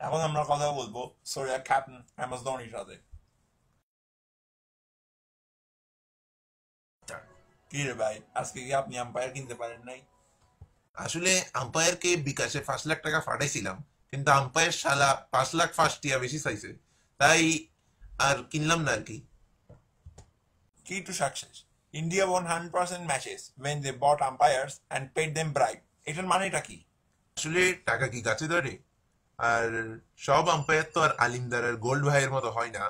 এখন আমরা কথা বলবো সোরিয়া ক্যাপ্টেন এমএস ধোনির সাথে। কি রে ভাই, আজকে কি আপনি আম্পায়ার কিনতে পারেন নাই? আসলে আম্পায়ারকে বিকাশে 5 লাখ টাকা পাঠাইছিলাম, কিন্তু আম্পায়ার শালা 5 লাখ ফার্স্ট টিয়া বেশি চাইছে, তাই আর কিনলাম না আর কি। Key to success. India won 100% matches when they bought umpires and paid them bribe. এটার মানেটা কি? আসলে টাকা কি গাছে ধরে? আর সব আম্পায়ার তো আর আলিমদার আর গোল্ড ভাইয়ের মতো হয় না।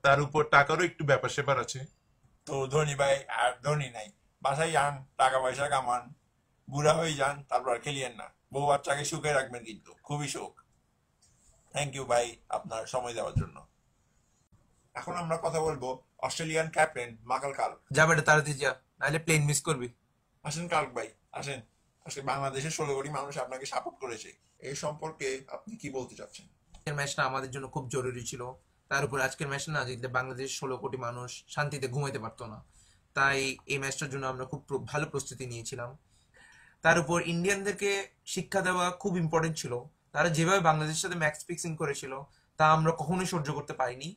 তার উপর টাকারও একটু ব্যাপার স্যাপার আছে। তো ধোনি ভাই আর ধোনি নাই, বাসায় যান, টাকা পয়সা কামান, বুড়া হয়ে যান, তারপর আর খেলিয়েন না। বউ বাচ্চাকে সুখে রাখবেন, কিন্তু খুবই শোক। থ্যাংক ইউ ভাই আপনার সময় দেওয়ার জন্য। এখন আমরা কথা বলবো অস্ট্রেলিয়ান ক্যাপ্টেন মাইকেল কার্ক। যা বেটা তাড়াতাড়ি যা, নাহলে প্লেন মিস করবি। আসেন কার্ক ভাই, আসেন। আজকে বাংলাদেশের 16 কোটি মানুষ আপনাকে সাপোর্ট করেছে, এই সম্পর্কে আপনি কি বলতে চাচ্ছেন? আজকের ম্যাচটা আমাদের জন্য খুব জরুরি ছিল। তার উপর আজকের ম্যাচটা না জিতলে বাংলাদেশ 16 কোটি মানুষ শান্তিতে ঘুমাইতে পারতো না। তাই এই ম্যাচটার জন্য আমরা খুব ভালো প্রস্তুতি নিয়েছিলাম। তার উপর ইন্ডিয়ানদেরকে শিক্ষা দেওয়া খুব ইম্পর্টেন্ট ছিল। তারা যেভাবে বাংলাদেশের সাথে ম্যাচ ফিক্সিং করেছিল তা আমরা কখনোই সহ্য করতে পারিনি।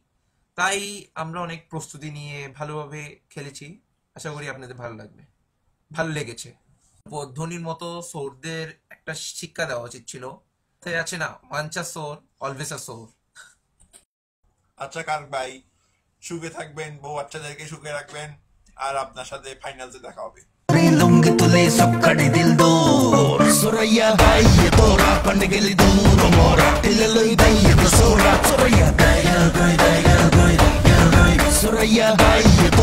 তাই আমরা অনেক প্রস্তুতি নিয়ে ভালোভাবে খেলেছি। আশা করি আপনাদের ভালো লাগবে, ভালো লেগেছে। ধোনির মতো সোরদের একটা শিক্ষা দেওয়া উচিত ছিল। তাই আছে না, once a Soar always a সোর। আচ্ছা কার্ক ভাই, সুখে থাকবেন, বউ বাচ্চাদেরকে সুখে রাখবেন, আর আপনার সাথে ফাইনালসে দেখা হবে। लूंगी तुले सब कड़ी दिल दूर सुरैया भाई ये तोरा पंड गेली दूर मोरा टिले लई दई ये तो सोरा सुरैया भाई सुरैया भाई